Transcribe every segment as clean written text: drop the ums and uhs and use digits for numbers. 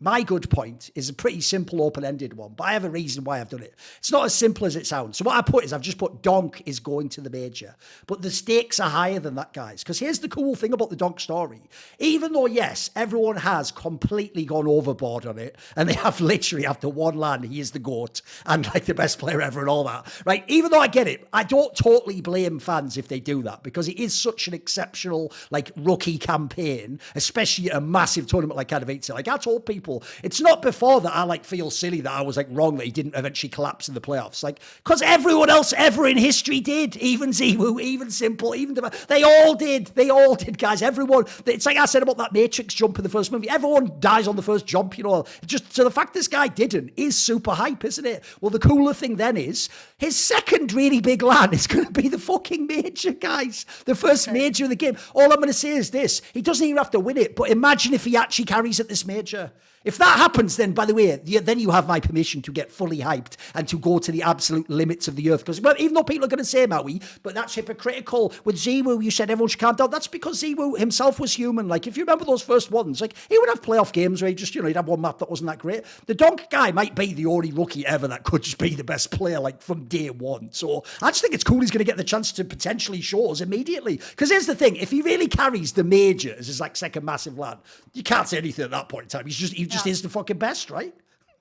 My good point is a pretty simple open-ended one, but I have a reason why I've done it. It's not as simple as it sounds. So what I put is I've just put Donk is going to the major, but the stakes are higher than that, guys. Because here's the cool thing about the Donk story. Even though, yes, everyone has completely gone overboard on it, and they have literally after one LAN, he is the GOAT and like the best player ever and all that, right? Even though I get it, I don't totally blame fans if they do that, because it is such an exceptional like rookie campaign, especially at a massive tournament like Katowice. Like I told people, it's not before that I like feel silly that I was like wrong that he didn't eventually collapse in the playoffs. Like, because everyone else ever in history did, even Ziwu, even Simple, even they all did. They all did, guys. Everyone. It's like I said about that Matrix jump in the first movie. Everyone dies on the first jump, you know. Just so the fact this guy didn't is super hype, isn't it? Well, the cooler thing then is his second really big LAN is going to be the fucking major, guys. The first major of the game. All I'm going to say is this: he doesn't even have to win it, but imagine if he actually carries at this major. If that happens, then, by the way, then you have my permission to get fully hyped and to go to the absolute limits of the earth. Because well, even though people are going to say, Maui, but that's hypocritical. With Ziwu, you said everyone should calm down. That's because Ziwu himself was human. Like, if you remember those first ones, like, he would have playoff games where he just, you know, he'd have one map that wasn't that great. The Donk guy might be the only rookie ever that could just be the best player, like, from day one. So I just think it's cool he's going to get the chance to potentially show us immediately. Because here's the thing, if he really carries the major as his, like, second massive LAN, you can't say anything at that point in time. He just is the fucking best, right?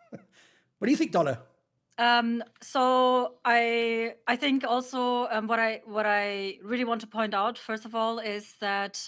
What do you think, Donna? So I think also what I really want to point out first of all is that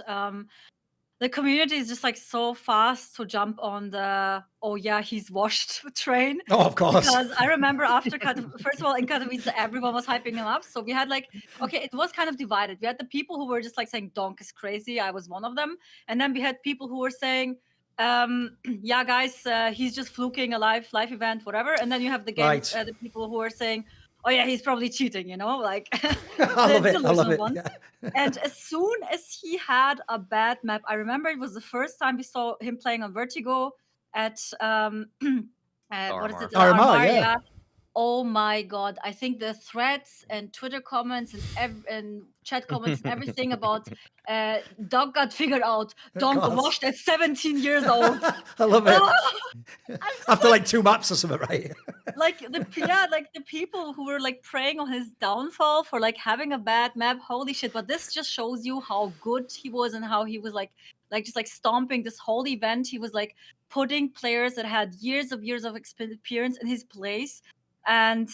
the community is just like so fast to jump on the oh yeah he's washed train. Oh, of course. Because I remember after first of all in Katowice everyone was hyping him up, so we had like okay it was kind of divided. We had the people who were just like saying Donk is crazy. I was one of them, and then we had people who were saying yeah guys he's just fluking a live event whatever, and then you have the game Right. the people who are saying oh yeah he's probably cheating, you know, like I love it. Yeah. And as soon as he had a bad map, I remember it was the first time we saw him playing on Vertigo at what is it, RMR, yeah. Oh my god, I think the threads and Twitter comments and chat comments and everything about Donk got figured out. Donk washed at 17 years old. I love it. After like 2 maps or something, right? like the people who were like preying on his downfall for like having a bad map. Holy shit. But this just shows you how good he was and how he was like just like stomping this whole event. He was like putting players that had years of experience in his place. And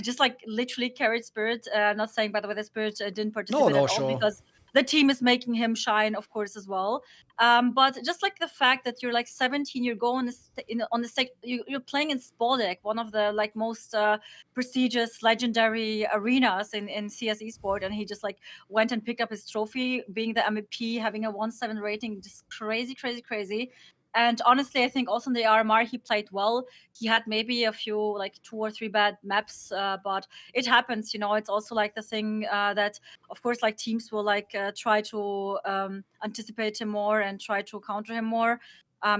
just like literally carried Spirit. Not saying, by the way, that Spirit didn't participate at all because the team is making him shine, of course, as well. But just like the fact that you're like 17, you're going on the stage, you're playing in Spodek, one of the like most prestigious, legendary arenas in CS esport, and he just like went and picked up his trophy, being the MVP, having a 1-7 rating, just crazy. And honestly, I think also in the RMR, he played well. He had maybe a few, like 2 or 3 bad maps, but it happens, you know. It's also like the thing that, of course, like teams will like try to anticipate him more and try to counter him more.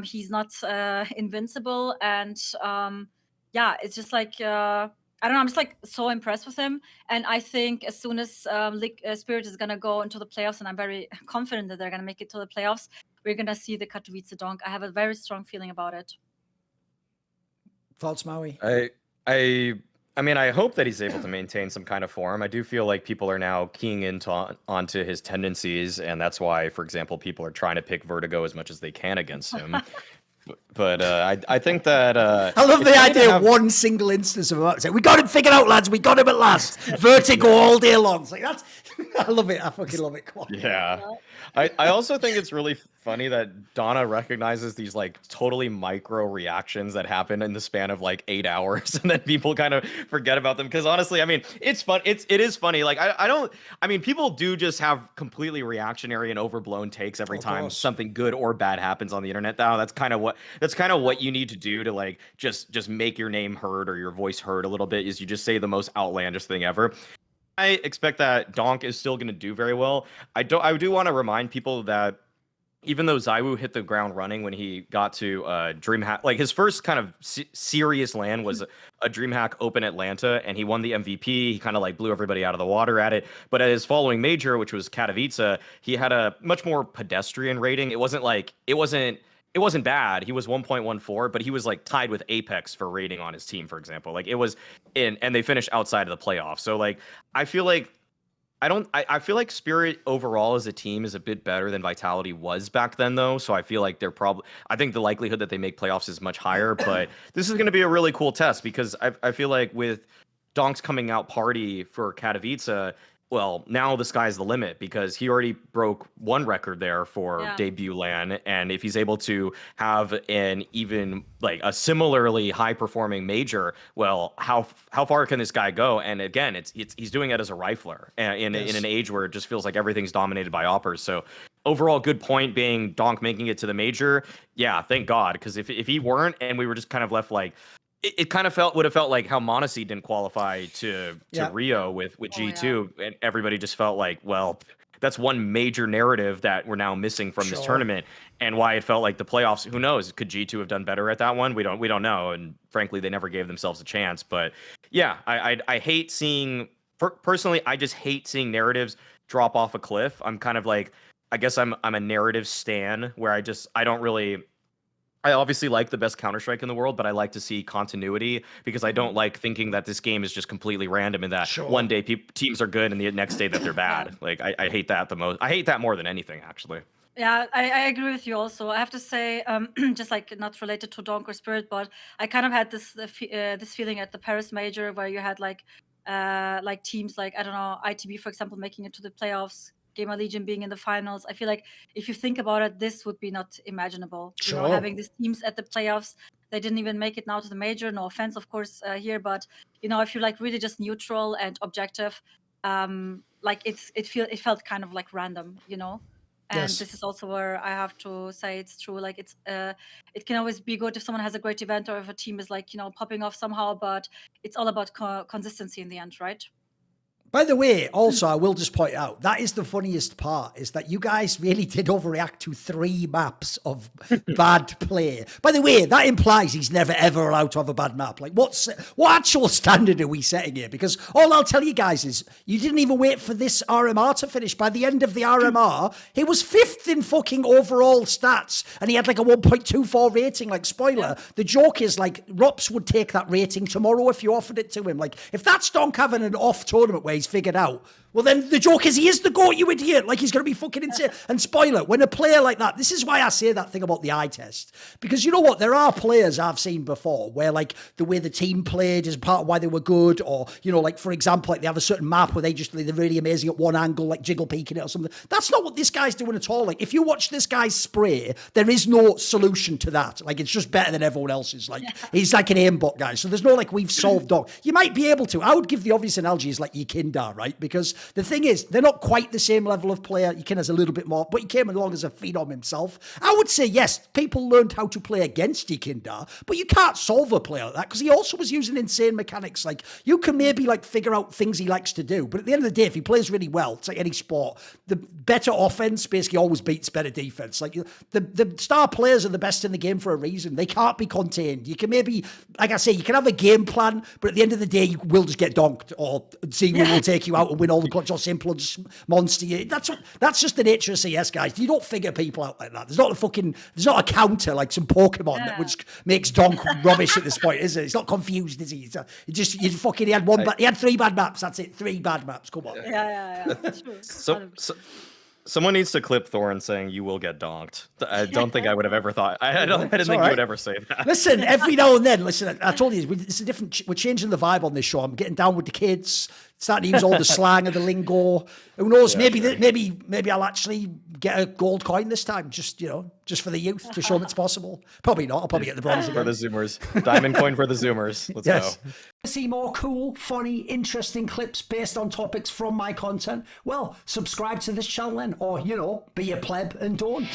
He's not invincible. And yeah, it's just like, I don't know, I'm just like so impressed with him. And I think as soon as Spirit is going to go into the playoffs, and I'm very confident that they're going to make it to the playoffs, we're going to see the Katowice Donk. I have a very strong feeling about it. Thoughts, Maui? I mean, I hope that he's able to maintain some kind of form. I do feel like people are now keying onto his tendencies, and that's why, for example, people are trying to pick Vertigo as much as they can against him. But I think that I love the idea of one single instance of it. We got him figured out, lads. We got him at last. Vertigo all day long. It's like that's. I love it. I fucking love it. Come on. Yeah. I also think it's really funny that Donna recognizes these like totally micro reactions that happen in the span of like 8 hours, and then people kind of forget about them. Because honestly, I mean, it's fun. It is funny. Like I mean, people do just have completely reactionary and overblown takes every time something good or bad happens on the internet. Now that's kind of what you need to do to like just make your name heard or your voice heard a little bit. Is you just say the most outlandish thing ever. I expect that Donk is still going to do very well. I do want to remind people that even though Ziwu hit the ground running when he got to DreamHack, like his first kind of serious LAN was a DreamHack Open Atlanta, and he won the MVP. He kind of like blew everybody out of the water at it. But at his following major, which was Katowice, he had a much more pedestrian rating. It wasn't it wasn't bad. He was 1.14, but he was like tied with Apex for rating on his team, for example. Like it was and they finished outside of the playoffs. So like I feel like I feel like Spirit overall as a team is a bit better than Vitality was back then, though. So I feel like I think the likelihood that they make playoffs is much higher. But this is going to be a really cool test because I feel like with Donk's coming out party for Katowice, well, now the sky's the limit because he already broke one record there for debut LAN. And if he's able to have an even like a similarly high performing major, well, how far can this guy go? And again, he's doing it as a rifler in an age where it just feels like everything's dominated by oppers. So overall, good point being Donk making it to the major. Yeah, thank God. Because if he weren't and we were just kind of left like, it kind of would have felt like how Monacy didn't qualify to Rio with G2, and everybody just felt like, well, that's one major narrative that we're now missing from this tournament, and why it felt like the playoffs. Who knows? Could G2 have done better at that one? We don't know, and frankly, they never gave themselves a chance. But yeah, I hate seeing personally. I just hate seeing narratives drop off a cliff. I'm kind of like, I guess I'm a narrative stan where I don't really. I obviously like the best Counter-Strike in the world, but I like to see continuity because I don't like thinking that this game is just completely random and that one day teams are good and the next day that they're bad. Like I hate that the most. I hate that more than anything, actually. Yeah, I agree with you also. I have to say, just like not related to Donk or Spirit, but I kind of had this feeling at the Paris Major where you had like teams like, I don't know, ITB, for example, making it to the playoffs, Gamer Legion being in the finals. I feel like if you think about it, this would be not imaginable. You know, having these teams at the playoffs, they didn't even make it now to the major. No offense, of course, here, but you know, if you're like really just neutral and objective, like it felt kind of like random, you know. And this is also where I have to say it's true. Like it can always be good if someone has a great event or if a team is like, you know, popping off somehow, but it's all about consistency in the end, right? By the way, also, I will just point out, that is the funniest part, is that you guys really did overreact to 3 maps of bad play. By the way, that implies he's never, ever allowed to have a bad map. Like, what actual standard are we setting here? Because all I'll tell you guys is, you didn't even wait for this RMR to finish. By the end of the RMR, he was 5th in fucking overall stats, and he had like a 1.24 rating. Like, spoiler, the joke is, like, Rops would take that rating tomorrow if you offered it to him. Like, if that's Donk having an off tournament where he's figured out, well, then the joke is he is the GOAT, you idiot. Like, he's going to be fucking insane. And spoiler, when a player like that, this is why I say that thing about the eye test. Because you know what? There are players I've seen before where, like, the way the team played is part of why they were good. Or, you know, like, for example, like, they have a certain map where they're really amazing at one angle, like jiggle peeking it or something. That's not what this guy's doing at all. Like, if you watch this guy's spray, there is no solution to that. Like, it's just better than everyone else's. Like, he's like an aimbot guy. So there's no, like, we've solved Donk. You might be able to. I would give the obvious analogy is like Yekindar, right? Because the thing is, they're not quite the same level of player. Yekindar's a little bit more, but he came along as a phenom himself. I would say, yes, people learned how to play against Yekindar, but you can't solve a player like that because he also was using insane mechanics. Like, you can maybe, like, figure out things he likes to do, but at the end of the day, if he plays really well, it's like any sport, the better offense basically always beats better defense. Like, the star players are the best in the game for a reason. They can't be contained. You can maybe, like I say, you can have a game plan, but at the end of the day, you will just get donked, or Zero will take you out and win all the clutch, or Simplons monster you. That's just the nature of CS, guys. You don't figure people out like that. There's not a counter like some Pokemon that which makes Donk rubbish at this point, is it? He's not confused, is he? He had 3 bad maps. That's it. 3 bad maps. Come on. Yeah. That's true. Someone needs to clip Thorin saying you will get donked. I don't think I would have ever thought. I didn't think you would ever say that. Listen, every now and then, I told you, it's a different. We're changing the vibe on this show. I'm getting down with the kids, starting to use all the slang and the lingo. Who knows? Yeah, maybe I'll actually get a gold coin this time, just for the youth to show them it's possible. Probably not. I'll probably get the bronze again. For the Zoomers. Diamond coin for the Zoomers. Let's go. See more cool, funny, interesting clips based on topics from my content? Well, subscribe to this channel then, or, be a pleb and don't.